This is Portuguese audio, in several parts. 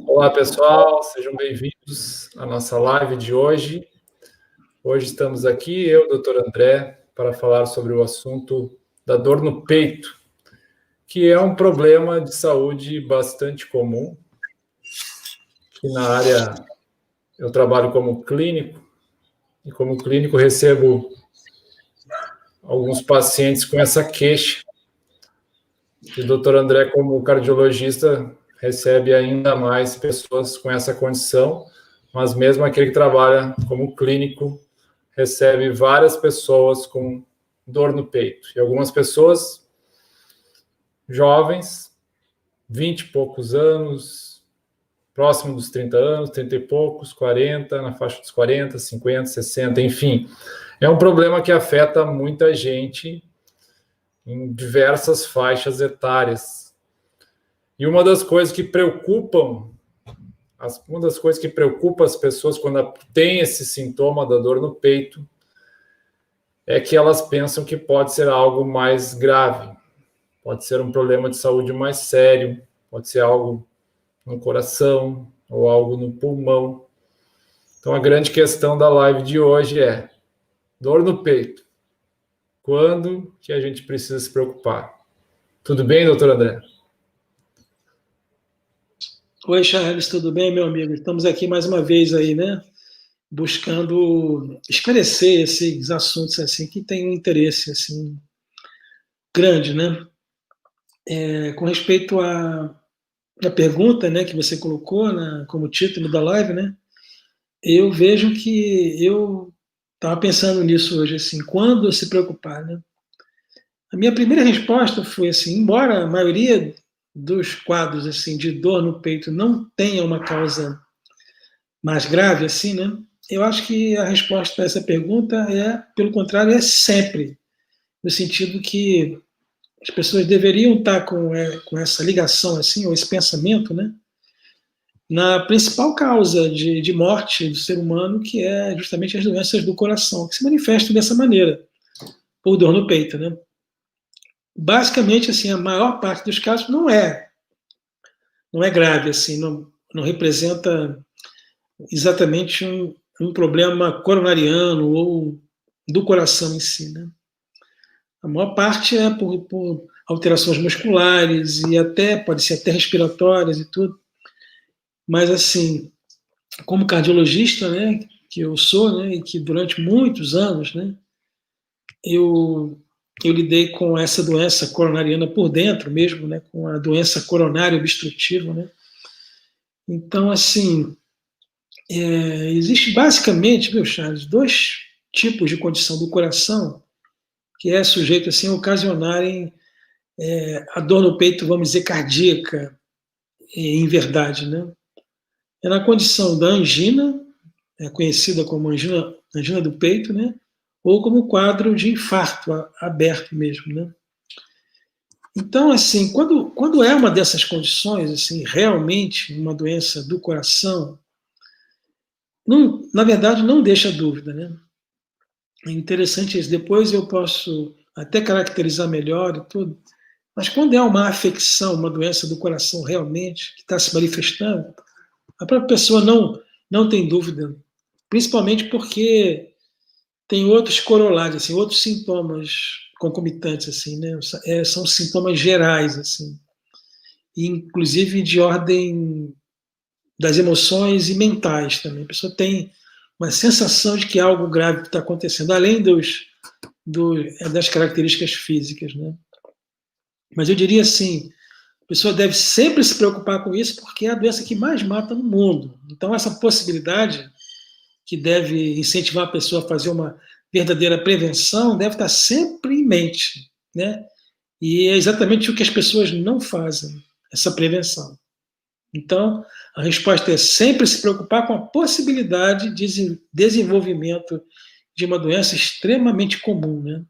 Olá, pessoal, sejam bem-vindos à nossa live de hoje. Hoje estamos aqui, eu, Dr. André, para falar sobre o assunto da dor no peito, que é um problema de saúde bastante comum. E na área, eu trabalho como clínico, e como clínico recebo alguns pacientes com essa queixa. E o Dr. André, como cardiologista, recebe ainda mais pessoas com essa condição, mas mesmo aquele que trabalha como clínico recebe várias pessoas com dor no peito. E algumas pessoas jovens, 20 e poucos anos, próximo dos 30 anos, 30 e poucos, 40, na faixa dos 40, 50, 60, enfim. É um problema que afeta muita gente em diversas faixas etárias. E uma das coisas que preocupam as pessoas quando tem esse sintoma da dor no peito é que elas pensam que pode ser algo mais grave, pode ser um problema de saúde mais sério, pode ser algo no coração ou algo no pulmão. Então a grande questão da live de hoje é dor no peito. Quando que a gente precisa se preocupar? Tudo bem, doutor André? Oi, Charles, tudo bem, meu amigo? Estamos aqui mais uma vez aí, né? Buscando esclarecer esses assuntos assim que têm um interesse assim grande, né? Com respeito à pergunta, né, que você colocou como título da live, né? Eu vejo que eu estava pensando nisso hoje, assim, quando se preocupar, né? A minha primeira resposta foi assim, embora a maioria dos quadros assim de dor no peito não tenha uma causa mais grave assim, né? Eu acho que a resposta a essa pergunta é, pelo contrário, é sempre, no sentido que as pessoas deveriam estar com essa ligação assim, ou esse pensamento, né? Na principal causa de morte do ser humano, que é justamente as doenças do coração, que se manifestam dessa maneira, por dor no peito, né? Basicamente, assim, a maior parte dos casos não é grave, assim, não representa exatamente um problema coronariano ou do coração em si, né? A maior parte é por alterações musculares e até pode ser até respiratórias e tudo. Mas assim, como cardiologista, né, que eu sou, né, e que durante muitos anos, né, eu eu lidei com essa doença coronariana por dentro mesmo, né, com a doença coronária obstrutiva, né. Então, assim, existe basicamente, meu Charles, dois tipos de condição do coração que é sujeito assim a ocasionarem a dor no peito, vamos dizer, cardíaca, em verdade, né? É na condição da angina, conhecida como angina do peito, né? Ou como quadro de infarto aberto mesmo, né? Então, assim, quando é uma dessas condições, assim, realmente uma doença do coração, não, na verdade, não deixa dúvida, né? É interessante isso. Depois eu posso até caracterizar melhor e tudo. Mas quando é uma afecção, uma doença do coração realmente, que está se manifestando, a própria pessoa não tem dúvida, principalmente porque tem outros corolários, assim, outros sintomas concomitantes, assim, né? São sintomas gerais, assim, inclusive de ordem das emoções e mentais também. A pessoa tem uma sensação de que algo grave está acontecendo, além das características físicas, né? Mas eu diria assim, a pessoa deve sempre se preocupar com isso, porque é a doença que mais mata no mundo. Então, essa possibilidade que deve incentivar a pessoa a fazer uma verdadeira prevenção deve estar sempre em mente, né? E é exatamente o que as pessoas não fazem, essa prevenção. Então, a resposta é sempre se preocupar com a possibilidade de desenvolvimento de uma doença extremamente comum, né?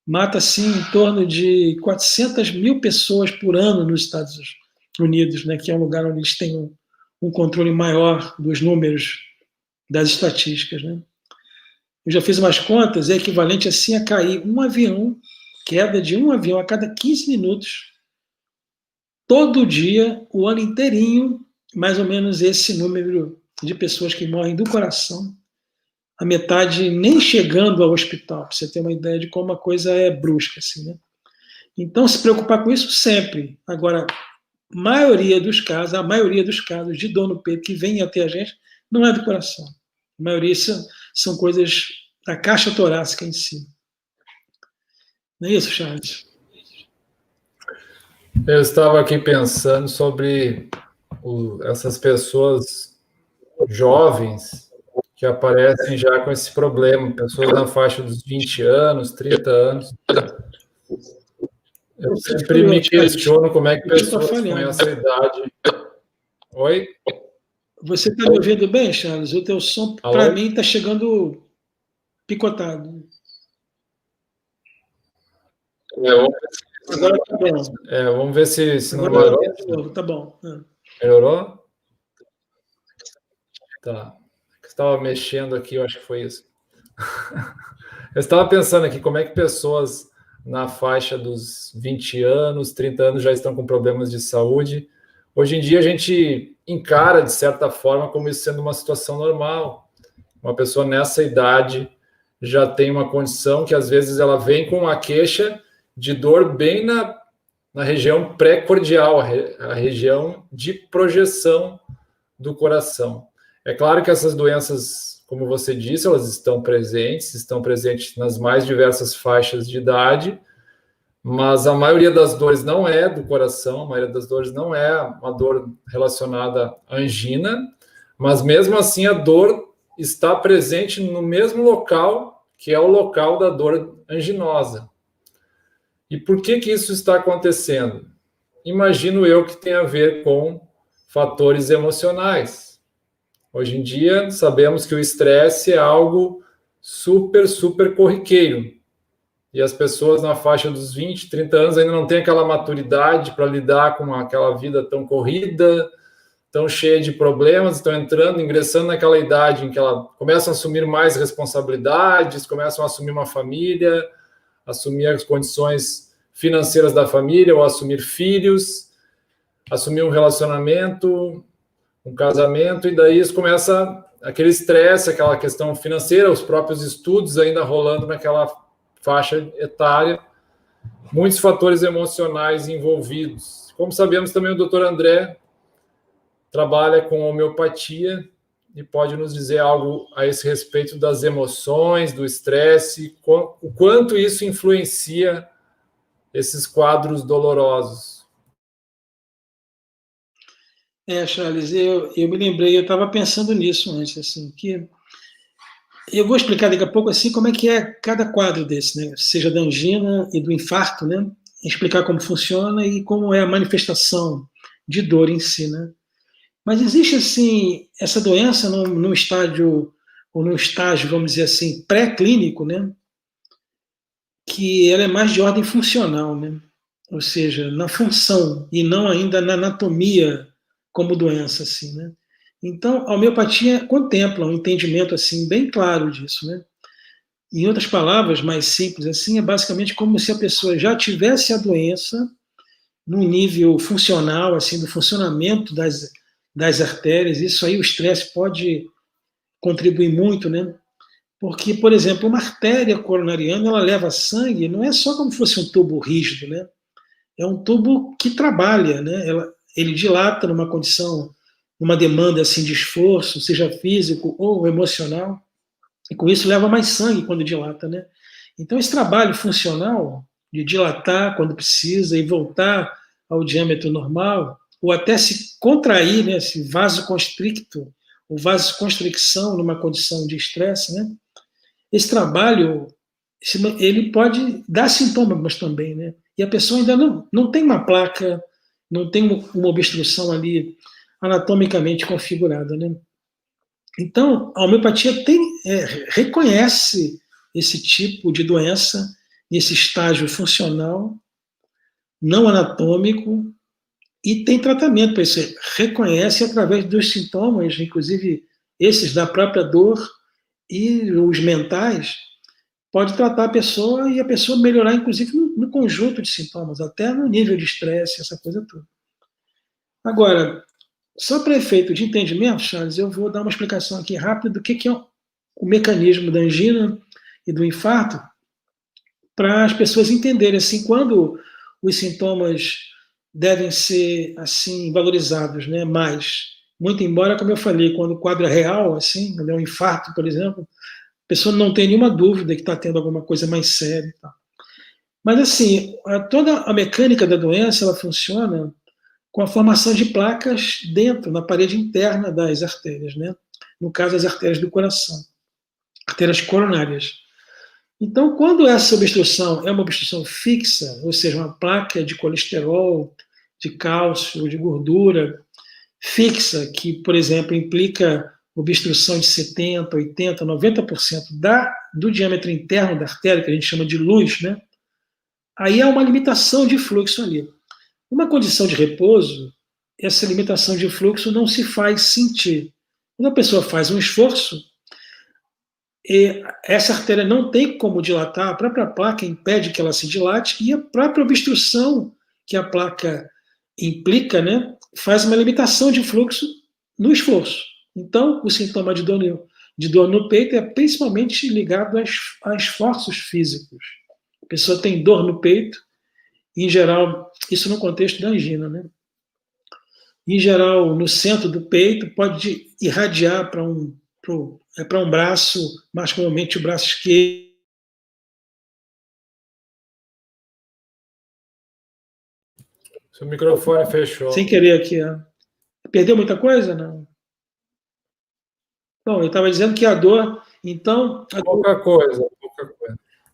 Mata, assim, em torno de 400 mil pessoas por ano nos Estados Unidos, né, que é um lugar onde eles têm um controle maior dos números das estatísticas. Né. Eu já fiz umas contas, é equivalente assim a cair um avião, queda de um avião a cada 15 minutos todo dia, o ano inteirinho, mais ou menos esse número de pessoas que morrem do coração, a metade nem chegando ao hospital, para você ter uma ideia de como a coisa é brusca, assim, né? Então, se preocupar com isso sempre. Agora, a maioria dos casos de dor no peito que vem até a gente não é do coração. A maioria são coisas da caixa torácica em si. Não é isso, Charles? Eu estava aqui pensando sobre essas pessoas jovens que aparecem já com esse problema, pessoas na faixa dos 20 anos, 30 anos. Eu sempre me questiono como é que pessoas com essa idade... Oi? Você está me ouvindo bem, Charles? O teu som, para mim, está chegando picotado. Agora tá bom. Vamos ver se não melhorou. Tá bom. Melhorou? Tá. Estava mexendo aqui, eu acho que foi isso. Eu estava pensando aqui como é que pessoas na faixa dos 20 anos, 30 anos já estão com problemas de saúde. Hoje em dia a gente encara, de certa forma, como isso sendo uma situação normal. Uma pessoa nessa idade já tem uma condição que às vezes ela vem com uma queixa de dor bem na região pré-cordial, a região de projeção do coração. É claro que essas doenças, como você disse, elas estão presentes nas mais diversas faixas de idade, mas a maioria das dores não é do coração, a maioria das dores não é uma dor relacionada à angina, mas mesmo assim a dor está presente no mesmo local, que é o local da dor anginosa. E por que isso está acontecendo? Imagino eu que tem a ver com fatores emocionais. Hoje em dia, sabemos que o estresse é algo super corriqueiro. E as pessoas na faixa dos 20, 30 anos ainda não têm aquela maturidade para lidar com aquela vida tão corrida, tão cheia de problemas, estão ingressando naquela idade em que ela começam a assumir mais responsabilidades, começam a assumir uma família, assumir as condições financeiras da família, ou assumir filhos, assumir um relacionamento, um casamento, e daí isso começa aquele estresse, aquela questão financeira, os próprios estudos ainda rolando naquela faixa etária, muitos fatores emocionais envolvidos. Como sabemos também, o doutor André trabalha com homeopatia e pode nos dizer algo a esse respeito das emoções, do estresse, o quanto isso influencia esses quadros dolorosos. Charles, eu me lembrei, eu estava pensando nisso antes, assim, que eu vou explicar daqui a pouco assim como é que é cada quadro desse, né? Seja da angina e do infarto, né? Explicar como funciona e como é a manifestação de dor em si, né? Mas existe, assim, essa doença no estágio, ou no estágio, vamos dizer assim, pré-clínico, né? Que ela é mais de ordem funcional, né? Ou seja, na função e não ainda na anatomia como doença, assim, né? Então, a homeopatia contempla um entendimento assim bem claro disso, né? Em outras palavras, mais simples assim, é basicamente como se a pessoa já tivesse a doença num nível funcional, assim, do funcionamento das artérias. Isso aí o estresse pode contribuir muito, né? Porque, por exemplo, uma artéria coronariana, ela leva sangue, não é só como se fosse um tubo rígido, né? É um tubo que trabalha, né? Ele dilata numa condição, numa demanda assim de esforço, seja físico ou emocional, e com isso leva mais sangue quando dilata, né? Então esse trabalho funcional de dilatar quando precisa e voltar ao diâmetro normal, ou até se contrair, né? Esse vasoconstricto, ou vasoconstricção numa condição de estresse, né? Esse trabalho, ele pode dar sintomas também, né? E a pessoa ainda não tem uma placa, não tem uma obstrução ali anatomicamente configurada, né? Então, a homeopatia reconhece esse tipo de doença, nesse estágio funcional, não anatômico, e tem tratamento para isso. Reconhece através dos sintomas, inclusive esses da própria dor e os mentais, pode tratar a pessoa e a pessoa melhorar, inclusive, no conjunto de sintomas, até no nível de estresse, essa coisa toda. Agora, só para efeito de entendimento, Charles, eu vou dar uma explicação aqui rápida do que é o mecanismo da angina e do infarto, para as pessoas entenderem assim quando os sintomas devem ser assim valorizados, né? Mais, muito embora, como eu falei, quando o quadro é real, assim, um infarto, por exemplo, a pessoa não tem nenhuma dúvida que está tendo alguma coisa mais séria. Tá? Mas assim, toda a mecânica da doença ela funciona com a formação de placas dentro, na parede interna das artérias, né? No caso, as artérias do coração, artérias coronárias. Então, quando essa obstrução é uma obstrução fixa, ou seja, uma placa de colesterol, de cálcio, de gordura fixa, que, por exemplo, implica obstrução de 70%, 80%, 90% do diâmetro interno da artéria, que a gente chama de luz, né? Aí há uma limitação de fluxo ali. Numa condição de repouso, essa limitação de fluxo não se faz sentir. Quando a pessoa faz um esforço, essa artéria não tem como dilatar, a própria placa impede que ela se dilate, e a própria obstrução que a placa implica, né, faz uma limitação de fluxo no esforço. Então, o sintoma de dor no peito é principalmente ligado a esforços físicos. A pessoa tem dor no peito, em geral, isso no contexto da angina, né? Em geral, no centro do peito, pode irradiar para um braço, mais comumente o braço esquerdo. Seu microfone fechou. Sem querer aqui. Perdeu muita coisa? Não. Bom, eu estava dizendo que a dor, então... Pouca coisa.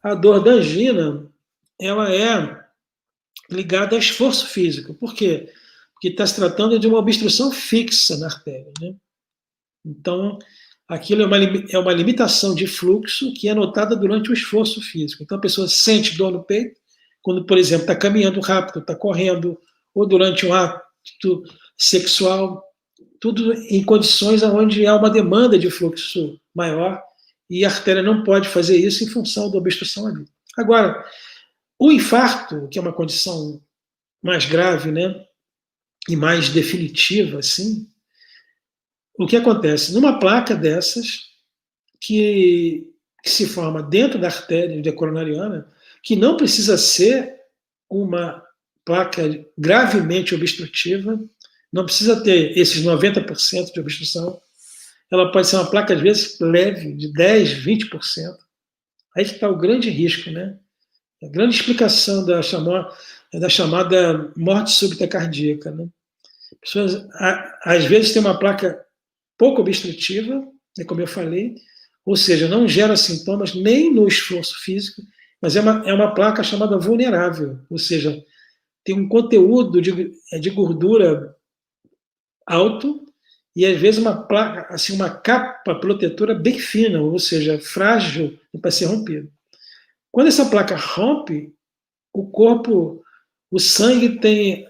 A dor da angina, ela é ligada a esforço físico. Por quê? Porque está se tratando de uma obstrução fixa na artéria, né? Então, aquilo é uma limitação de fluxo que é notada durante o esforço físico. Então, a pessoa sente dor no peito quando, por exemplo, está caminhando rápido, está correndo, ou durante um ato sexual, tudo em condições onde há uma demanda de fluxo maior e a artéria não pode fazer isso em função da obstrução ali. Agora, o infarto, que é uma condição mais grave, né, e mais definitiva, assim, o que acontece? Numa placa dessas, que se forma dentro da artéria coronariana, que não precisa ser uma placa gravemente obstrutiva, não precisa ter esses 90% de obstrução, ela pode ser uma placa, às vezes, leve, de 10%, 20%. Aí que está o grande risco, né? A grande explicação da chamada morte súbita cardíaca, né? Pessoas, às vezes, tem uma placa pouco obstrutiva, né, como eu falei, ou seja, não gera sintomas nem no esforço físico, mas é uma placa chamada vulnerável, ou seja, tem um conteúdo de gordura alto e às vezes uma placa, assim, uma capa protetora bem fina, ou seja, frágil para ser rompida. Quando essa placa rompe, o corpo, o sangue tem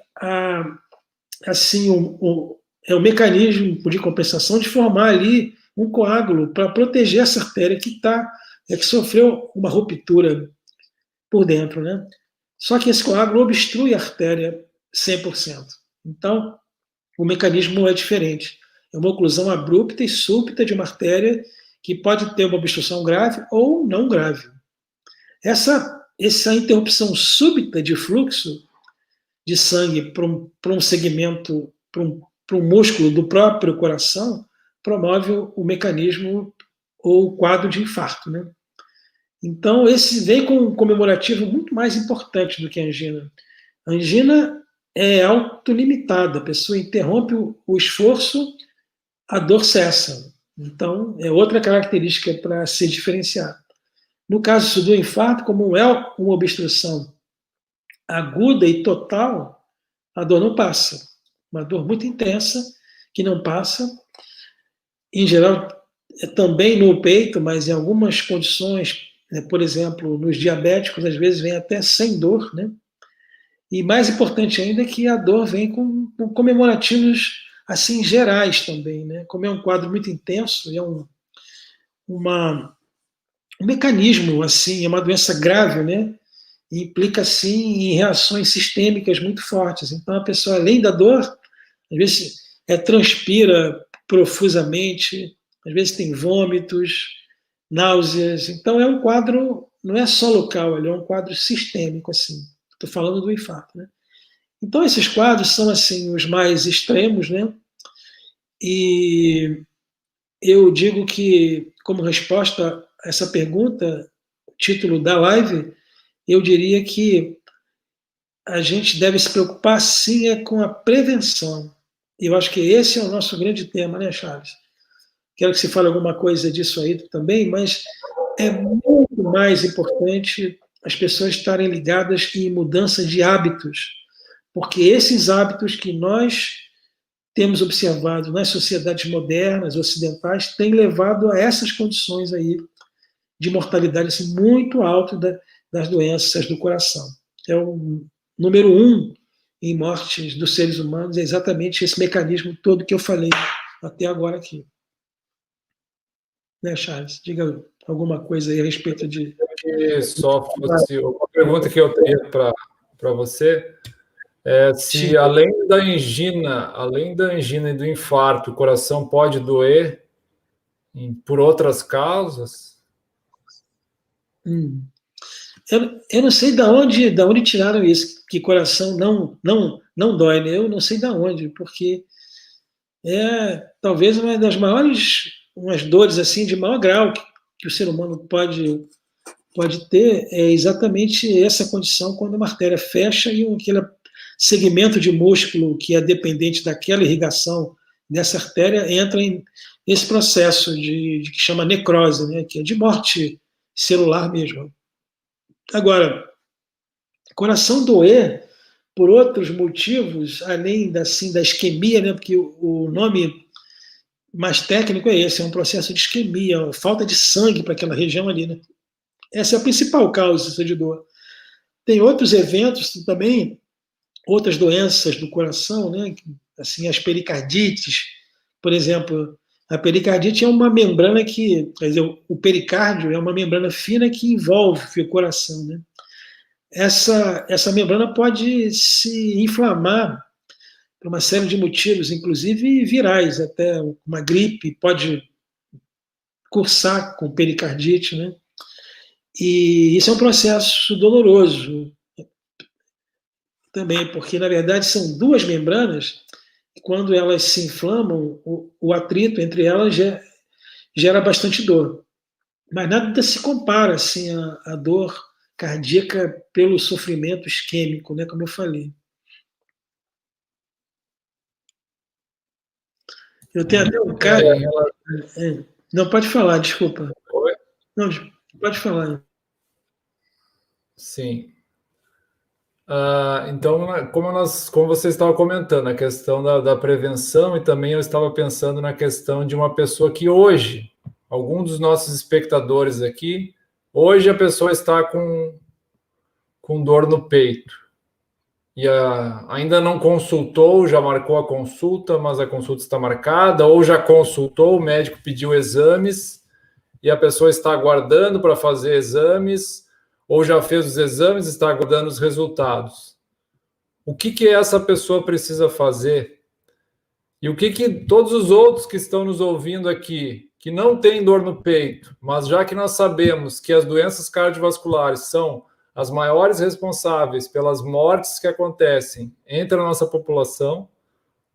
assim o mecanismo de compensação de formar ali um coágulo para proteger essa artéria que sofreu uma ruptura por dentro, né? Só que esse coágulo obstrui a artéria 100%. Então, o mecanismo é diferente. É uma oclusão abrupta e súbita de uma artéria que pode ter uma obstrução grave ou não grave. Essa interrupção súbita de fluxo de sangue para um segmento, para um músculo do próprio coração, promove o mecanismo ou o quadro de infarto, né? Então, esse vem com um comemorativo muito mais importante do que a angina. A angina é autolimitada, a pessoa interrompe o esforço, a dor cessa. Então, é outra característica para se diferenciar. No caso do infarto, como é uma obstrução aguda e total, a dor não passa. Uma dor muito intensa, que não passa. Em geral, também no peito, mas em algumas condições, né, por exemplo, nos diabéticos, às vezes vem até sem dor, né? E mais importante ainda é que a dor vem com comemorativos assim gerais também, né? Como é um quadro muito intenso, é um mecanismo assim, é uma doença grave, né? E implica assim em reações sistêmicas muito fortes. Então a pessoa, além da dor, às vezes transpira profusamente, às vezes tem vômitos, náuseas. Então é um quadro, não é só local, ele é um quadro sistêmico, assim. Estou falando do infarto, né? Então esses quadros são assim os mais extremos, né? E eu digo que, como resposta a essa pergunta, o título da live, eu diria que a gente deve se preocupar sim com a prevenção. E eu acho que esse é o nosso grande tema, né, Charles? Quero que você fale alguma coisa disso aí também, mas é muito mais importante as pessoas estarem ligadas em mudança de hábitos, porque esses hábitos que nós temos observado nas sociedades modernas, ocidentais, têm levado a essas condições aí de mortalidade assim, muito alta das doenças do coração. É o número 1 em mortes dos seres humanos, é exatamente esse mecanismo todo que eu falei até agora aqui. Né, Charles? Diga alguma coisa aí a respeito de... Só fosse uma pergunta que eu teria para você é se além da angina e do infarto, o coração pode doer por outras causas? Eu não sei da onde tiraram isso, que coração não dói, né? Eu não sei da onde, porque talvez uma das maiores, umas dores assim de maior grau que o ser humano pode ter é exatamente essa condição quando uma artéria fecha e aquele segmento de músculo que é dependente daquela irrigação dessa artéria entra nesse processo que chama necrose, né? Que é de morte celular mesmo. Agora, coração doer por outros motivos, além da isquemia, né? Porque o nome mais técnico é esse, é um processo de isquemia, falta de sangue para aquela região ali, né? Essa é a principal causa de dor. Tem outros eventos também, outras doenças do coração, né? Assim, as pericardites, por exemplo. A pericardite é uma membrana que, quer dizer, o pericárdio é uma membrana fina que envolve o coração, né? Essa membrana pode se inflamar por uma série de motivos, inclusive virais, até uma gripe pode cursar com pericardite, né? E isso é um processo doloroso também, porque na verdade são duas membranas e quando elas se inflamam, o atrito entre elas gera bastante dor. Mas nada se compara assim a dor cardíaca pelo sofrimento isquêmico, né, como eu falei. Eu tenho até um cara. Não, pode falar, desculpa. Oi? Não, pode falar. Sim. Então, como você estava comentando, a questão da prevenção, e também eu estava pensando na questão de uma pessoa que hoje, algum dos nossos espectadores aqui, hoje a pessoa está com dor no peito. E ainda não consultou, já marcou a consulta, mas a consulta está marcada, ou já consultou, o médico pediu exames, e a pessoa está aguardando para fazer exames, ou já fez os exames e está aguardando os resultados. O que essa pessoa precisa fazer? E o que todos os outros que estão nos ouvindo aqui, que não têm dor no peito, mas já que nós sabemos que as doenças cardiovasculares são as maiores responsáveis pelas mortes que acontecem entre a nossa população,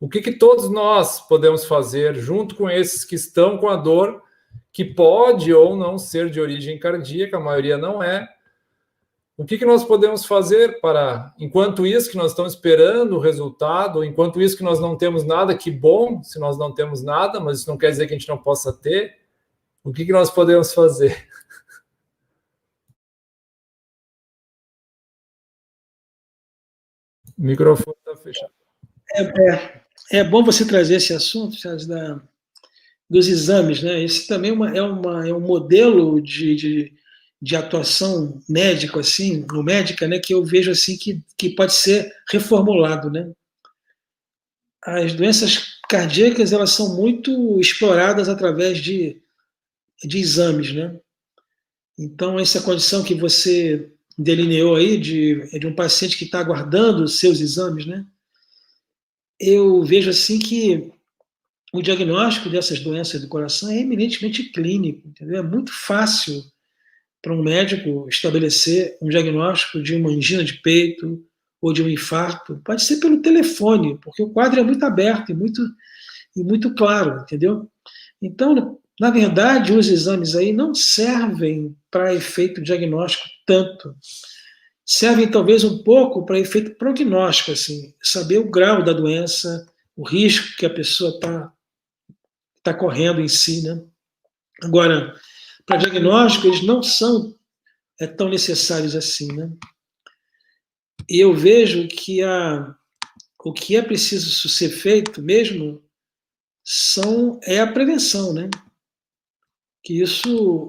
o que todos nós podemos fazer junto com esses que estão com a dor, que pode ou não ser de origem cardíaca, a maioria não é. O que nós podemos fazer para, enquanto isso que nós estamos esperando o resultado, enquanto isso que nós não temos nada, que bom se nós não temos nada, mas isso não quer dizer que a gente não possa ter, o que nós podemos fazer? O microfone está fechado. É bom você trazer esse assunto, Charles, dos exames, né? Esse também é um modelo de atuação médico, assim, ou médica, né, que eu vejo assim que pode ser reformulado, né? As doenças cardíacas, elas são muito exploradas através de exames, né? Então, essa condição que você delineou aí de um paciente que está aguardando os seus exames, né? eu vejo assim que o diagnóstico dessas doenças do coração é eminentemente clínico, entendeu? É muito fácil para um médico estabelecer um diagnóstico de uma angina de peito ou de um infarto. Pode ser pelo telefone, porque o quadro é muito aberto e muito claro, entendeu? Então, na verdade, os exames aí não servem para efeito diagnóstico tanto. Servem talvez um pouco para efeito prognóstico, assim, saber o grau da doença, o risco que a pessoa está correndo em si, né? Agora, para diagnóstico, eles não são tão necessários assim, né? E eu vejo que o que é preciso ser feito mesmo é a prevenção, né? Que isso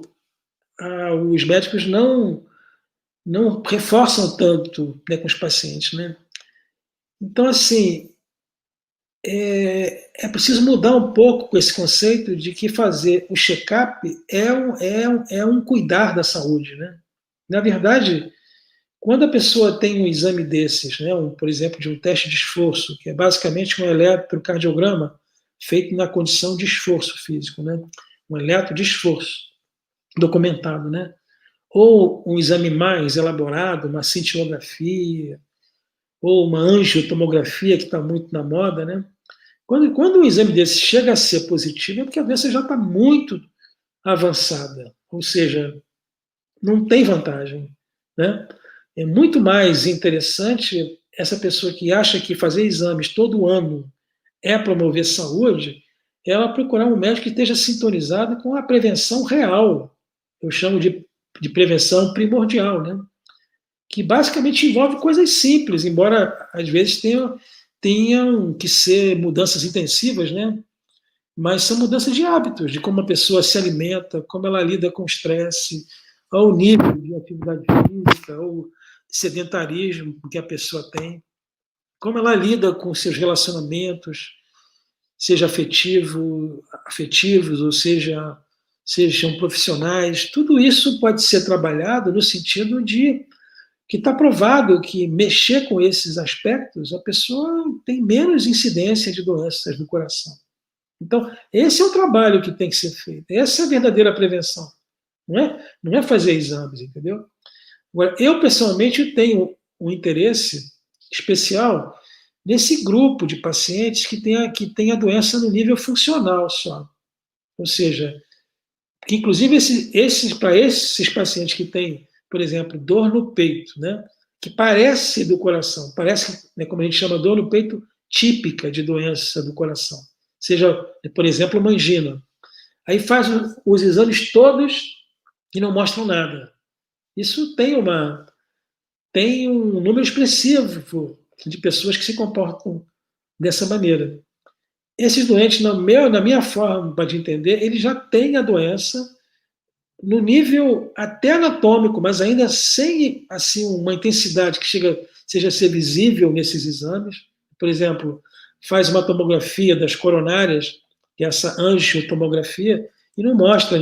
os médicos não reforçam tanto, né, com os pacientes, né? Então, assim, é preciso mudar um pouco com esse conceito de que fazer o check-up é um cuidar da saúde, né? Na verdade, quando a pessoa tem um exame desses, né, por exemplo, de um teste de esforço, que é basicamente um eletrocardiograma feito na condição de esforço físico, né? Um eletro de esforço documentado, né? Ou um exame mais elaborado, uma cintilografia, ou uma angiotomografia, que está muito na moda, né? Quando um exame desse chega a ser positivo, é porque a doença já está muito avançada, ou seja, não tem vantagem, né? É muito mais interessante essa pessoa que acha que fazer exames todo ano é promover saúde, ela procurar um médico que esteja sintonizado com a prevenção real. Eu chamo de prevenção primordial, né? Que basicamente envolve coisas simples, embora às vezes tenham que ser mudanças intensivas, né? Mas são mudanças de hábitos, de como a pessoa se alimenta, como ela lida com o estresse, ao nível de atividade física, ou sedentarismo que a pessoa tem, como ela lida com seus relacionamentos, seja afetivos, ou sejam profissionais. Tudo isso pode ser trabalhado no sentido de que está provado que mexer com esses aspectos, a pessoa tem menos incidência de doenças do coração. Então, esse é o trabalho que tem que ser feito. Essa é a verdadeira prevenção. Não é fazer exames, entendeu? Agora, eu, pessoalmente, tenho um interesse especial nesse grupo de pacientes que tem a doença no nível funcional só. Ou seja, que inclusive para esses pacientes que têm, por exemplo, dor no peito, né, que parece do coração, parece, né, como a gente chama, dor no peito típica de doença do coração, seja, por exemplo, uma angina. Aí faz os exames todos e não mostram nada. Isso tem um número expressivo de pessoas que se comportam dessa maneira. Esses doentes, na minha forma de entender, eles já têm a doença no nível até anatômico, mas ainda sem assim uma intensidade que seja a ser visível nesses exames. Por exemplo, faz uma tomografia das coronárias, que é essa angiotomografia, e não mostra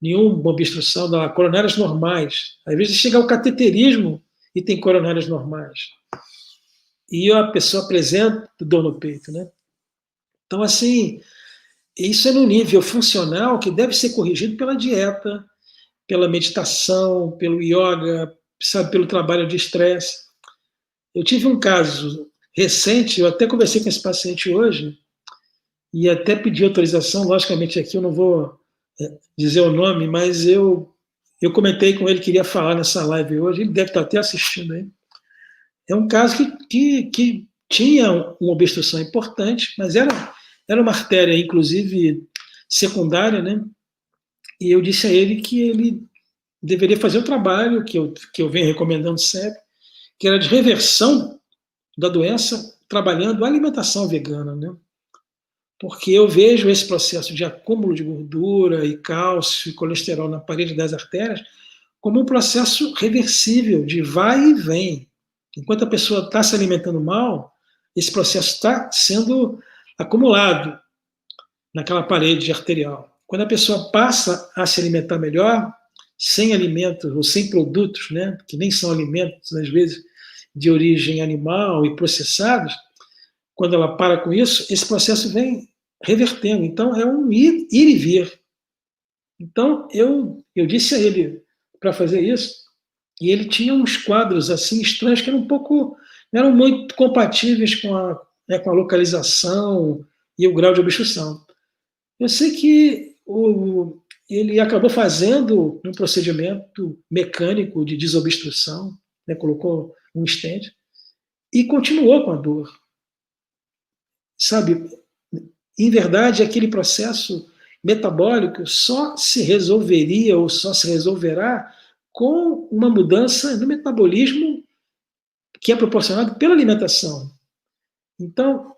nenhuma obstrução das coronárias normais. Às vezes chega ao cateterismo e tem coronárias normais. E a pessoa apresenta dor no peito, né? Então, assim, isso é no nível funcional que deve ser corrigido pela dieta, pela meditação, pelo yoga, sabe, pelo trabalho de estresse. Eu tive um caso recente, eu até conversei com esse paciente hoje, e até pedi autorização, logicamente aqui eu não vou dizer o nome, mas eu comentei com ele que iria falar nessa live hoje, ele deve estar até assistindo aí. É um caso que tinha uma obstrução importante, mas era uma artéria, inclusive, secundária, né? E eu disse a ele que ele deveria fazer o trabalho que eu venho recomendando sempre, que era de reversão da doença, trabalhando a alimentação vegana, né? Porque eu vejo esse processo de acúmulo de gordura e cálcio e colesterol na parede das artérias como um processo reversível, de vai e vem. Enquanto a pessoa está se alimentando mal, esse processo está sendo acumulado naquela parede arterial. Quando a pessoa passa a se alimentar melhor, sem alimentos ou sem produtos, né, que nem são alimentos, às vezes, de origem animal e processados, quando ela para com isso, esse processo vem revertendo. Então, é um ir e vir. Então, eu disse a ele para fazer isso, e ele tinha uns quadros assim estranhos que eram não eram muito compatíveis com a localização e o grau de obstrução. Eu sei que ele acabou fazendo um procedimento mecânico de desobstrução, né, colocou um stent, e continuou com a dor. Sabe, em verdade, aquele processo metabólico só se resolveria ou só se resolverá com uma mudança no metabolismo que é proporcionado pela alimentação. Então,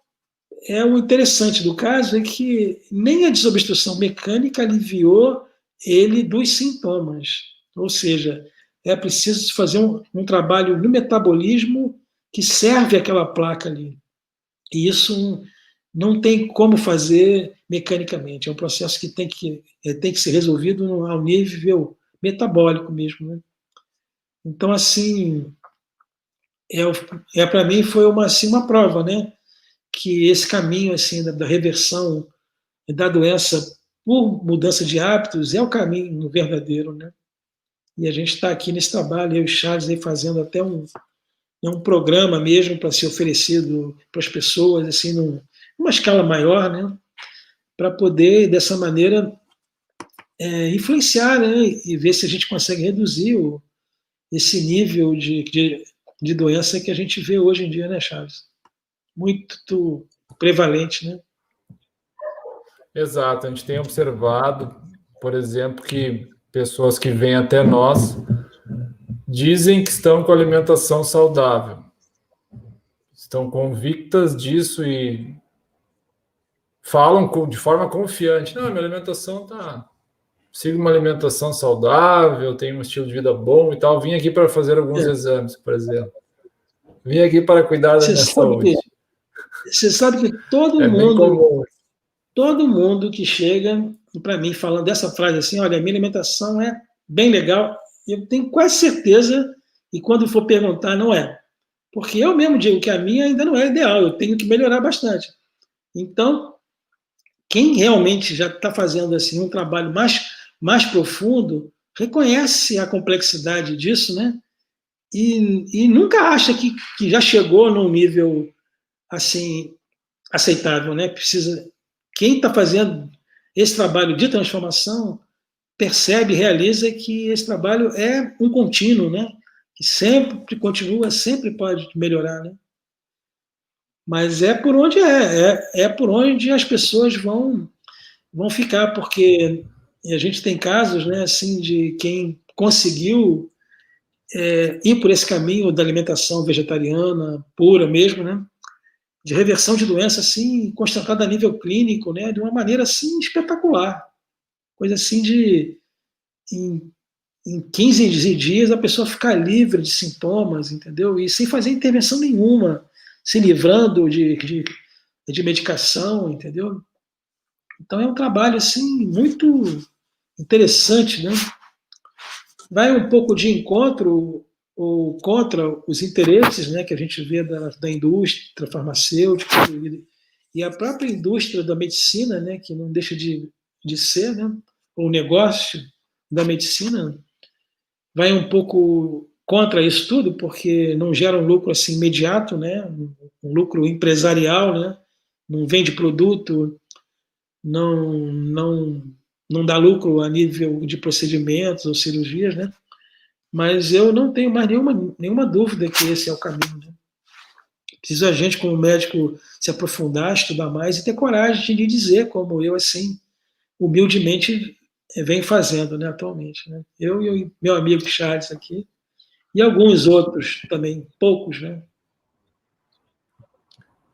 o interessante do caso é que nem a desobstrução mecânica aliviou ele dos sintomas. Ou seja, é preciso fazer um trabalho no metabolismo que serve aquela placa ali. E isso não tem como fazer mecanicamente. É um processo que tem que ser resolvido ao nível metabólico mesmo. Né? Então, assim, para mim foi uma prova, né? Que esse caminho assim da reversão da doença por mudança de hábitos é o caminho verdadeiro, né? E a gente está aqui nesse trabalho, eu e o Charles aí fazendo até um programa mesmo para ser oferecido para as pessoas assim numa escala maior, né? Para poder dessa maneira influenciar, né? E ver se a gente consegue reduzir esse nível de doença que a gente vê hoje em dia, né, Charles? Muito prevalente, né? Exato, a gente tem observado, por exemplo, que pessoas que vêm até nós dizem que estão com alimentação saudável, estão convictas disso e falam de forma confiante: não, minha alimentação sigo uma alimentação saudável, tenho um estilo de vida bom e tal. Vim aqui para fazer alguns exames, por exemplo. Vim aqui para cuidar da minha saúde. Você sabe que todo mundo que chega para mim falando dessa frase assim, olha, minha alimentação é bem legal, eu tenho quase certeza, e quando for perguntar, não é. Porque eu mesmo digo que a minha ainda não é ideal, eu tenho que melhorar bastante. Então, quem realmente já está fazendo assim um trabalho mais profundo, reconhece a complexidade disso, né? E nunca acha que já chegou num nível assim aceitável, né? Quem está fazendo esse trabalho de transformação percebe, realiza que esse trabalho é um contínuo, né? Que sempre continua, sempre pode melhorar, né? Mas é por onde é por onde as pessoas vão ficar, porque a gente tem casos, né, assim, de quem conseguiu ir por esse caminho da alimentação vegetariana pura mesmo, né? De reversão de doença assim constatada a nível clínico, né, de uma maneira assim espetacular, coisa assim de em 15 dias a pessoa ficar livre de sintomas, entendeu? E sem fazer intervenção nenhuma, se livrando de medicação, entendeu? Então é um trabalho assim muito interessante, né? Vai um pouco de encontro ou contra os interesses, né, que a gente vê da indústria farmacêutica e a própria indústria da medicina, né, que não deixa de ser, né, o negócio da medicina vai um pouco contra isso tudo, porque não gera um lucro assim imediato, né, um lucro empresarial, né, não vende produto, não dá lucro a nível de procedimentos ou cirurgias, né? Mas eu não tenho mais nenhuma dúvida que esse é o caminho. Né? Precisa a gente, como médico, se aprofundar, estudar mais e ter coragem de dizer, como eu, assim, humildemente venho fazendo, né, atualmente. Né? Eu e o meu amigo Charles aqui, e alguns outros também, poucos, né?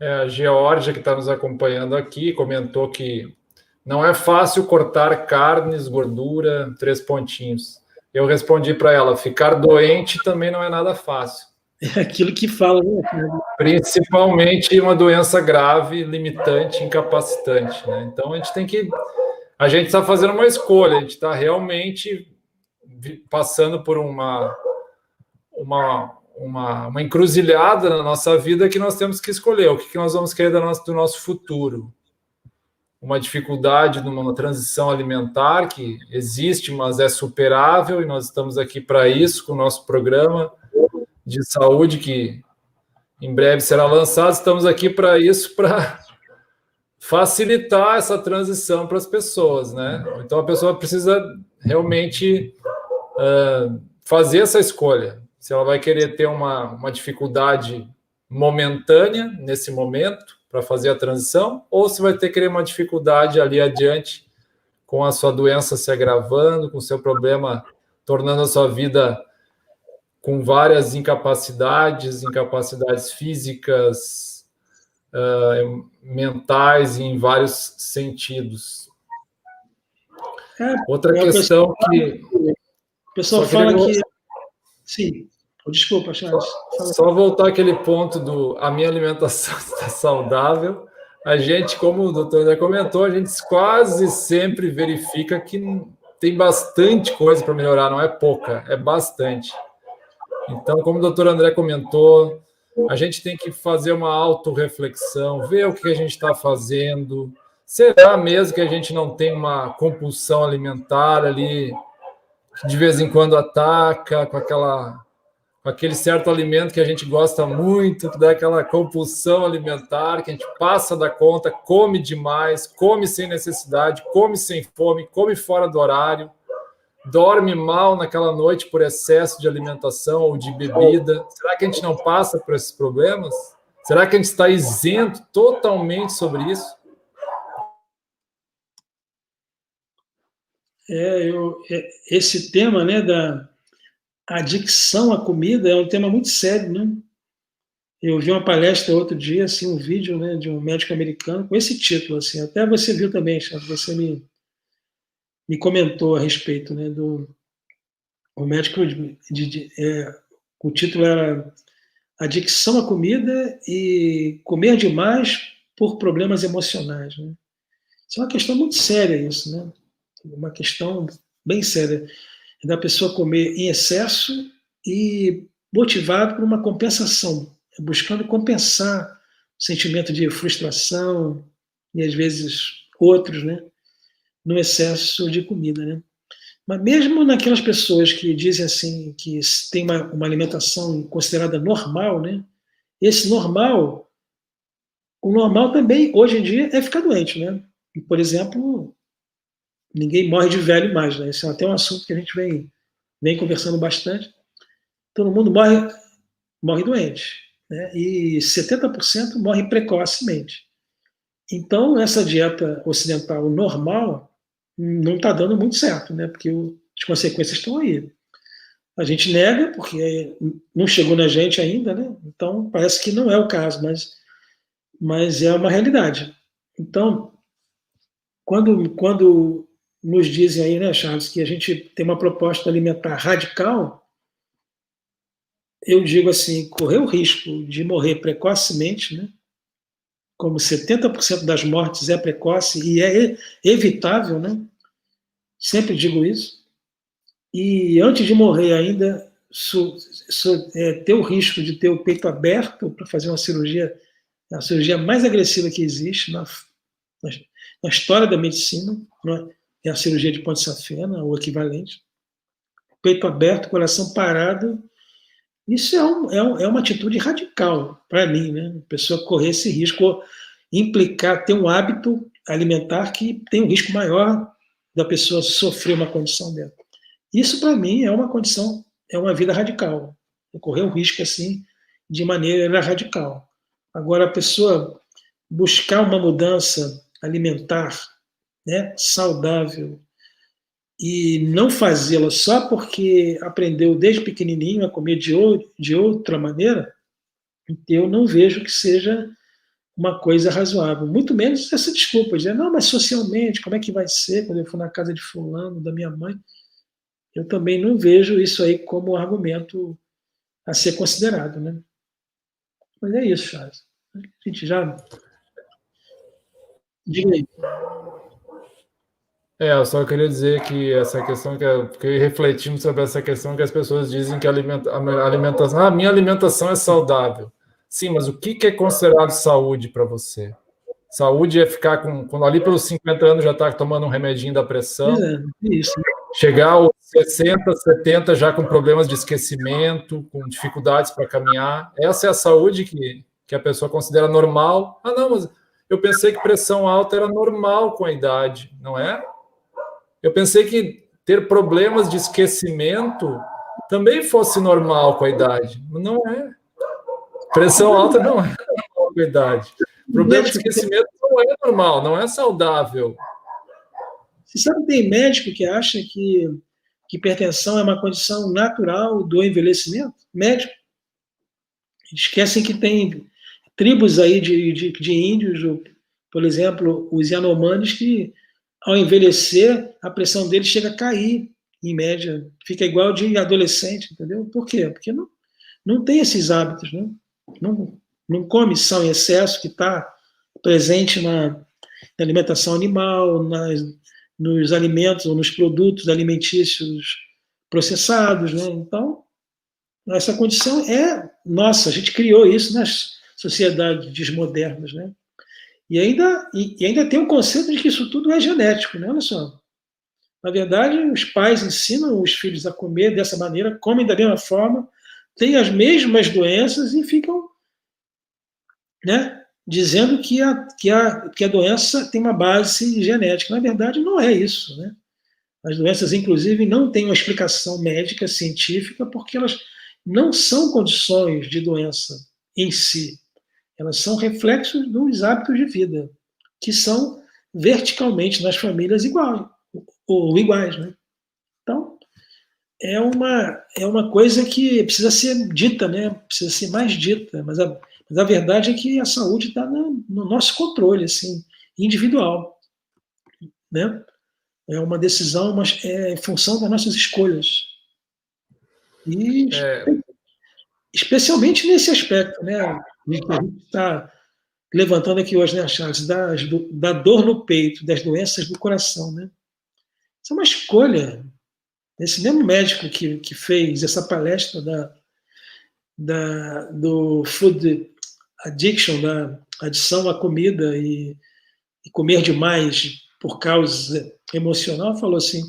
A Geórgia, que está nos acompanhando aqui, comentou que não é fácil cortar carnes, gordura, 3 pontinhos. Eu respondi para ela: ficar doente também não é nada fácil. É aquilo que fala, né? Principalmente uma doença grave, limitante, incapacitante. Né? Então a gente está fazendo uma escolha, a gente está realmente passando por uma uma encruzilhada na nossa vida que nós temos que escolher o que nós vamos querer do nosso futuro. Uma dificuldade numa transição alimentar que existe, mas é superável, e nós estamos aqui para isso, com o nosso programa de saúde, que em breve será lançado. Estamos aqui para isso, para facilitar essa transição para as pessoas, né? Então, a pessoa precisa realmente fazer essa escolha. Se ela vai querer ter uma dificuldade momentânea, nesse momento, para fazer a transição, ou se vai ter que querer uma dificuldade ali adiante, com a sua doença se agravando, com o seu problema tornando a sua vida com várias incapacidades físicas, mentais, em vários sentidos. Outra questão que... O pessoal fala que... Sim, desculpa, Charles. Só voltar àquele ponto a minha alimentação está saudável. A gente, como o doutor André comentou, a gente quase sempre verifica que tem bastante coisa para melhorar, não é pouca, é bastante. Então, como o doutor André comentou, a gente tem que fazer uma autorreflexão, ver o que a gente está fazendo. Será mesmo que a gente não tem uma compulsão alimentar ali, que de vez em quando ataca, com aquele certo alimento que a gente gosta muito, que dá aquela compulsão alimentar, que a gente passa da conta, come demais, come sem necessidade, come sem fome, come fora do horário, dorme mal naquela noite por excesso de alimentação ou de bebida. Será que a gente não passa por esses problemas? Será que a gente está isento totalmente sobre isso? Esse tema, né, da adicção à comida é um tema muito sério, né? Eu vi uma palestra outro dia, assim, um vídeo, né, de um médico americano com esse título, assim, até você viu também, Charles, você me comentou a respeito, né, o médico, o título era Adicção à Comida e Comer Demais por Problemas Emocionais, né? Isso é uma questão muito séria, isso, né? Uma questão bem séria, da pessoa comer em excesso e motivado por uma compensação, buscando compensar o sentimento de frustração e, às vezes, outros, né, no excesso de comida, né? Mas mesmo naquelas pessoas que dizem assim, que tem uma alimentação considerada normal, né, esse normal, o normal também, hoje em dia, é ficar doente, né? E, por exemplo, ninguém morre de velho mais, né? Esse é até um assunto que a gente vem conversando bastante. Todo mundo morre doente, né? E 70% morre precocemente. Então, essa dieta ocidental normal não está dando muito certo, né? Porque as consequências estão aí. A gente nega, porque não chegou na gente ainda, né? Então, parece que não é o caso, mas é uma realidade. Então, quando nos dizem aí, né, Charles, que a gente tem uma proposta alimentar radical, eu digo assim, correr o risco de morrer precocemente, né? Como 70% das mortes é precoce e é evitável, né? Sempre digo isso. E antes de morrer ainda, ter o risco de ter o peito aberto para fazer uma cirurgia, a cirurgia mais agressiva que existe na história da medicina, né? É a cirurgia de ponte safena, ou equivalente. Peito aberto, coração parado. Isso é uma atitude radical para mim, né? A pessoa correr esse risco, implicar, ter um hábito alimentar que tem um risco maior da pessoa sofrer uma condição dela. Isso, para mim, é uma condição, é uma vida radical. Correr um risco assim, de maneira radical. Agora, a pessoa buscar uma mudança alimentar, né, saudável, e não fazê-la só porque aprendeu desde pequenininho a comer de outra maneira, eu não vejo que seja uma coisa razoável. Muito menos essa desculpa, dizer, não, mas socialmente, como é que vai ser quando eu for na casa de fulano, da minha mãe? Eu também não vejo isso aí como argumento a ser considerado, né? Mas é isso, Charles. A gente já... Diga aí. Eu só queria dizer que essa questão que eu fiquei refletindo sobre essa questão que as pessoas dizem que a alimentação, minha alimentação é saudável. Sim, mas o que é considerado saúde para você? Saúde é ficar quando ali pelos 50 anos já está tomando um remedinho da Pois pressão, é, isso. chegar aos 60, 70 já com problemas de esquecimento, com dificuldades para caminhar. Essa é a saúde que a pessoa considera normal. Ah, não, mas eu pensei que pressão alta era normal com a idade, não é? Eu pensei que ter problemas de esquecimento também fosse normal com a idade. Não é. Pressão alta não é normal com a idade. Problema de esquecimento não é normal, não é saudável. Você sabe que tem médico que acha que hipertensão é uma condição natural do envelhecimento? Médico. Esquecem que tem tribos aí de índios, por exemplo, os Yanomamis, que ao envelhecer, a pressão deles chega a cair, em média. Fica igual de adolescente, entendeu? Por quê? Porque não tem esses hábitos, né? Não come sal em excesso, que está presente na alimentação animal, nos alimentos ou nos produtos alimentícios processados, né? Então, essa condição é nossa, a gente criou isso nas sociedades modernas, né? E ainda tem o conceito de que isso tudo é genético, né? Olha só. Na verdade, os pais ensinam os filhos a comer dessa maneira, comem da mesma forma, têm as mesmas doenças e ficam, né, dizendo que a doença tem uma base genética. Na verdade, não é isso, né? As doenças, inclusive, não têm uma explicação médica, científica, porque elas não são condições de doença em si. Elas são reflexos dos hábitos de vida, que são verticalmente nas famílias iguais, né? Então, é uma coisa que precisa ser dita, né? Precisa ser mais dita, mas a verdade é que a saúde está no nosso controle, assim, individual, né? É uma decisão, mas é em função das nossas escolhas. E especialmente nesse aspecto, né? Que a gente está levantando aqui hoje, né, Charles, da dor no peito, das doenças do coração, né? Isso é uma escolha. Esse mesmo médico que fez essa palestra do food addiction, da adição à comida e comer demais por causa emocional, falou assim: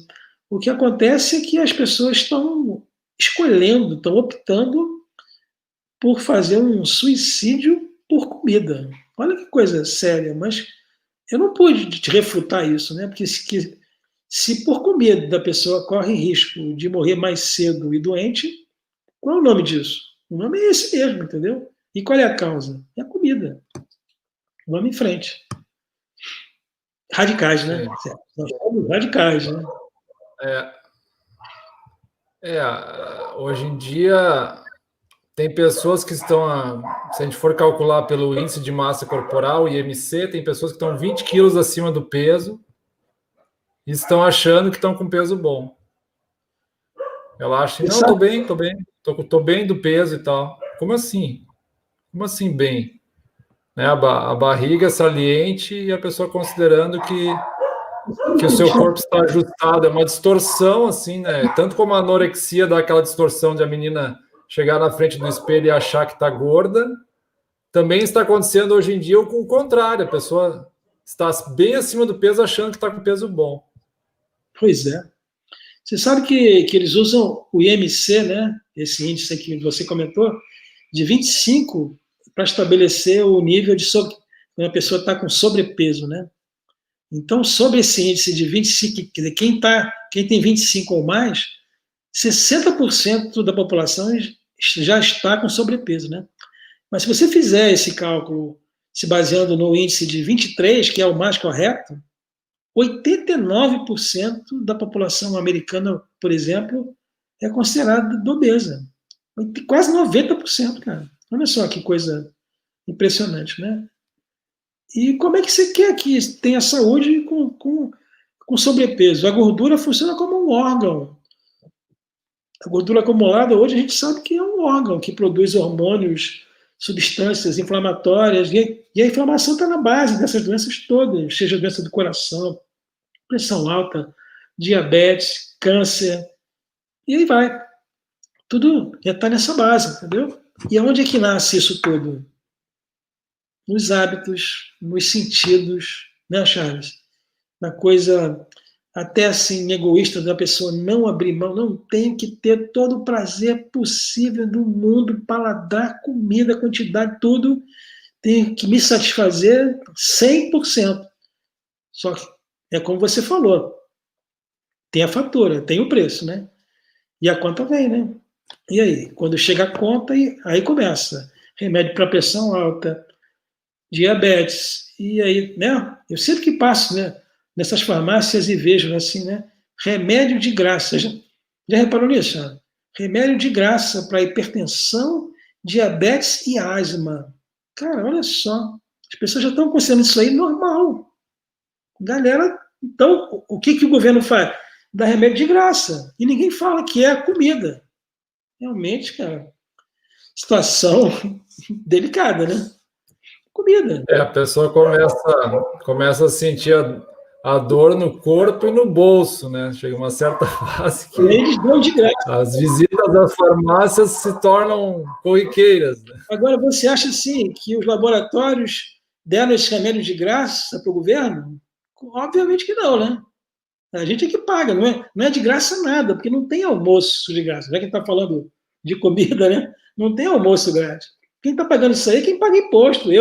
o que acontece é que as pessoas estão escolhendo, estão optando por fazer um suicídio por comida. Olha que coisa séria, mas eu não pude te refutar isso, né? Porque se por comida a pessoa corre risco de morrer mais cedo e doente, qual é o nome disso? O nome é esse mesmo, entendeu? E qual é a causa? É a comida. Vamos em frente. Radicais, né? Nós somos radicais, né? Hoje em dia tem pessoas que estão, se a gente for calcular pelo índice de massa corporal, IMC, tem pessoas que estão 20 quilos acima do peso e estão achando que estão com peso bom. Ela acha, não, estou bem, estou bem do peso e tal. Como assim? Como assim bem? Né? A barriga saliente e a pessoa considerando que o seu corpo está ajustado. É uma distorção, assim, né? Tanto como a anorexia dá aquela distorção de a menina chegar na frente do espelho e achar que está gorda, também está acontecendo hoje em dia o contrário. A pessoa está bem acima do peso achando que está com peso bom. Pois é. Você sabe que eles usam o IMC, né? Esse índice que você comentou, de 25 para estabelecer o nível de quando a pessoa está com sobrepeso, né? Então, sobre esse índice de 25, quer dizer, quem tem 25 ou mais, 60% da população já está com sobrepeso, né? Mas se você fizer esse cálculo se baseando no índice de 23, que é o mais correto, 89% da população americana, por exemplo, é considerada obesa. Quase 90%, cara. Olha só que coisa impressionante, né? E como é que você quer que tenha saúde com sobrepeso? A gordura funciona como um órgão. A gordura acumulada, hoje, a gente sabe que é um órgão que produz hormônios, substâncias inflamatórias, e a inflamação está na base dessas doenças todas, seja doença do coração, pressão alta, diabetes, câncer, e aí vai. Tudo já está nessa base, entendeu? E aonde é que nasce isso tudo? Nos hábitos, nos sentidos, né, Charles? Na coisa até assim egoísta da pessoa não abrir mão, não tem que ter todo o prazer possível do mundo, paladar, comida, quantidade, tudo tem que me satisfazer 100%. Só que é como você falou, tem a fatura, tem o preço, né? E a conta vem, né? E aí? Quando chega a conta, aí começa. Remédio para pressão alta, diabetes, e aí, né? Eu sempre que passo, né, nessas farmácias e vejo assim, né? Remédio de graça. Já reparou nisso? Sabe? Remédio de graça para hipertensão, diabetes e asma. Cara, olha só. As pessoas já estão considerando isso aí normal. Galera, então, o que, que o governo faz? Dá remédio de graça. E ninguém fala que é a comida. Realmente, cara, situação delicada, né? Comida. A pessoa começa a sentir a dor no corpo e no bolso, né? Chega uma certa fase que eles dão de graça. As visitas às farmácias se tornam corriqueiras. Né? Agora, você acha assim que os laboratórios deram esse remédio de graça para o governo? Obviamente que não, né? A gente é que paga, não é de graça nada, porque não tem almoço de graça. Já que a gente está falando de comida, né? Não tem almoço grátis. Quem está pagando isso aí é quem paga imposto. E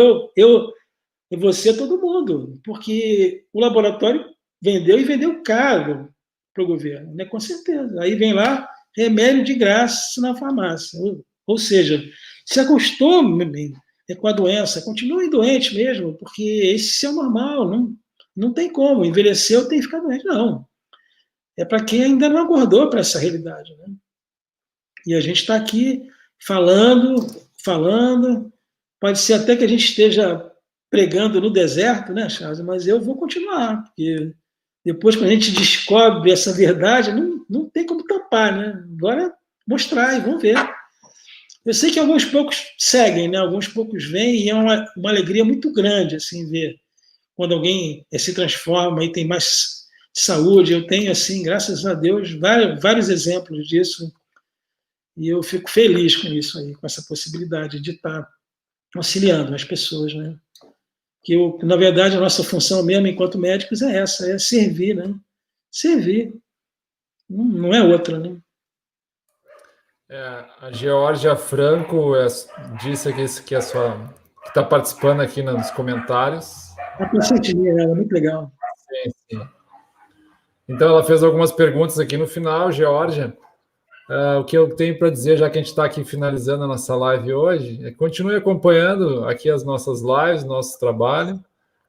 você, todo mundo. Porque o laboratório vendeu e vendeu caro para o governo, né? Com certeza. Aí vem lá remédio de graça na farmácia. Ou seja, se acostume com a doença, continue doente mesmo, porque esse é o normal, não tem como. Envelheceu, tem que ficar doente. Não. É para quem ainda não acordou para essa realidade. Né? E a gente está aqui falando, pode ser até que a gente esteja pregando no deserto, né, Charles? Mas eu vou continuar, porque depois, quando a gente descobre essa verdade, não tem como tampar, né? Agora, mostrar e vamos ver. Eu sei que alguns poucos seguem, né? Alguns poucos vêm e é uma alegria muito grande, assim, ver quando alguém se transforma e tem mais saúde. Eu tenho, assim, graças a Deus, vários exemplos disso e eu fico feliz com isso aí, com essa possibilidade de estar auxiliando as pessoas, né? Que, na verdade, a nossa função mesmo, enquanto médicos, é essa, é servir, né? Servir. Não é outra, né? A Georgia Franco disse que está participando aqui nos comentários. A paciente minha, ela é muito legal. Sim. Então, ela fez algumas perguntas aqui no final, Georgia. O que eu tenho para dizer, já que a gente está aqui finalizando a nossa live hoje, é que continue acompanhando aqui as nossas lives, nosso trabalho.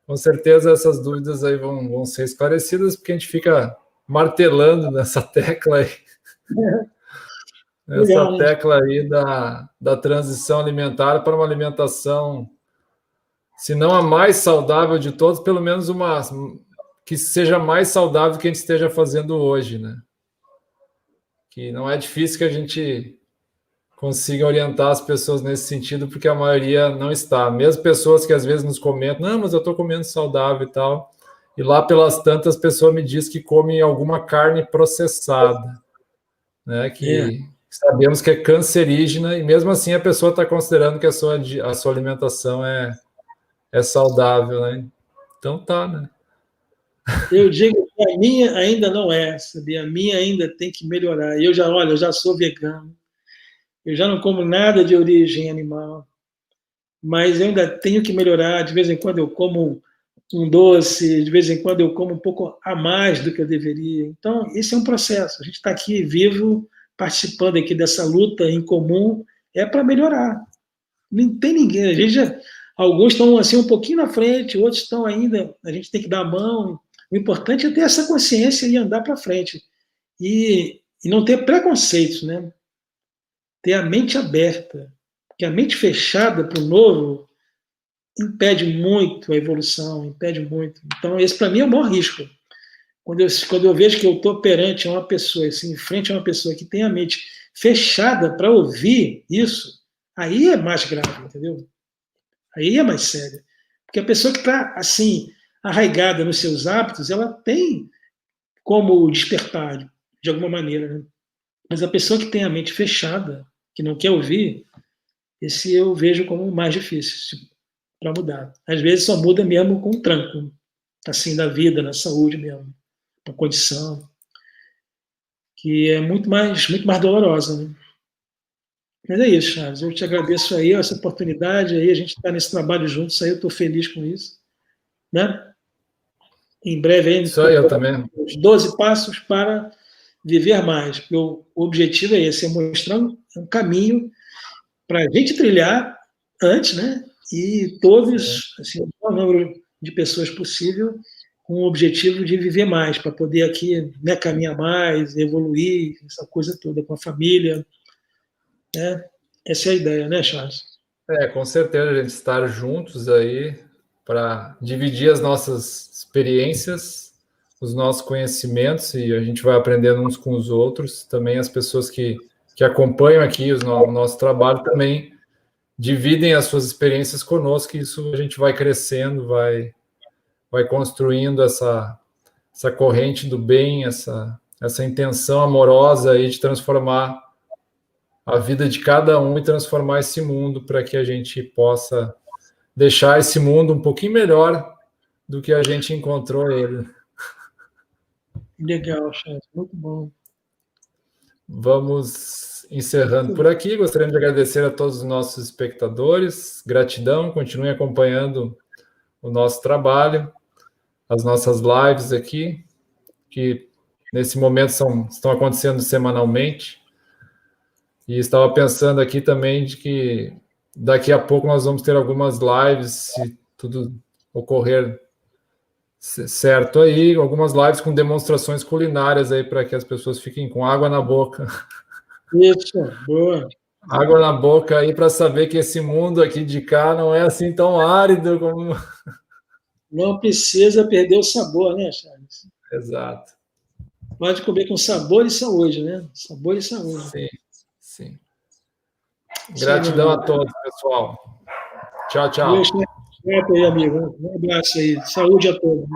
Com certeza essas dúvidas aí vão ser esclarecidas, porque a gente fica martelando nessa tecla aí. Essa tecla aí da transição alimentar para uma alimentação, se não a mais saudável de todos, pelo menos uma que seja mais saudável que a gente esteja fazendo hoje, né? Que não é difícil que a gente consiga orientar as pessoas nesse sentido, porque a maioria não está. Mesmo pessoas que às vezes nos comentam, não, mas eu estou comendo saudável e tal, e lá pelas tantas, pessoas me dizem que comem alguma carne processada, né? Que sabemos que é cancerígena, e mesmo assim a pessoa está considerando que a sua alimentação é saudável, né? Então tá, né? Eu digo que a minha ainda não é, sabia? A minha ainda tem que melhorar. Eu já sou vegano, eu já não como nada de origem animal, mas eu ainda tenho que melhorar. De vez em quando eu como um doce, de vez em quando eu como um pouco a mais do que eu deveria. Então, esse é um processo. A gente está aqui vivo, participando aqui dessa luta em comum, é para melhorar. Não tem ninguém. A gente alguns estão assim um pouquinho na frente, outros estão ainda. A gente tem que dar a mão. O importante é ter essa consciência e andar para frente. E não ter preconceitos, né? Ter a mente aberta. Porque a mente fechada para o novo impede muito a evolução, impede muito. Então, esse para mim é o maior risco. Quando eu vejo que eu estou perante uma pessoa, assim, em frente a uma pessoa que tem a mente fechada para ouvir isso, aí é mais grave, entendeu? Aí é mais sério. Porque a pessoa que está, assim, arraigada nos seus hábitos, ela tem como despertar, de alguma maneira, né? Mas a pessoa que tem a mente fechada, que não quer ouvir, esse eu vejo como mais difícil para mudar. Às vezes só muda mesmo com um tranco, assim, da vida, na saúde mesmo, na condição, que é muito mais dolorosa, né? Mas é isso, Charles. Eu te agradeço aí essa oportunidade aí, a gente está nesse trabalho juntos aí, eu estou feliz com isso, né? Em breve aí, Isso aí, eu também. os 12 passos para viver mais. Porque o objetivo é esse, é mostrar um caminho para a gente trilhar antes, né? E todos, assim, o maior número de pessoas possível com o objetivo de viver mais, para poder aqui, né, caminhar mais, evoluir, essa coisa toda com a família, né? Essa é a ideia, né, Charles? Com certeza, a gente estar juntos aí para dividir as nossas experiências, os nossos conhecimentos, e a gente vai aprendendo uns com os outros. Também as pessoas que acompanham aqui o nosso trabalho também dividem as suas experiências conosco, e isso a gente vai crescendo, vai construindo essa corrente do bem, essa intenção amorosa aí de transformar a vida de cada um e transformar esse mundo para que a gente possa deixar esse mundo um pouquinho melhor do que a gente encontrou ele. Legal, Charles, muito bom. Vamos encerrando por aqui. Gostaria de agradecer a todos os nossos espectadores. Gratidão, continuem acompanhando o nosso trabalho, as nossas lives aqui, que nesse momento estão acontecendo semanalmente. E estava pensando aqui também de que daqui a pouco nós vamos ter algumas lives, se tudo ocorrer certo aí, algumas lives com demonstrações culinárias aí para que as pessoas fiquem com água na boca. Isso, boa. Água na boca aí para saber que esse mundo aqui de cá não é assim tão árido como... Não precisa perder o sabor, né, Charles? Exato. Pode comer com sabor e saúde, né? Sabor e saúde. Sim, sim. Gratidão a todos, pessoal. Tchau, tchau. Deus te abençoe aí, amigo. Um abraço aí. Saúde a todos.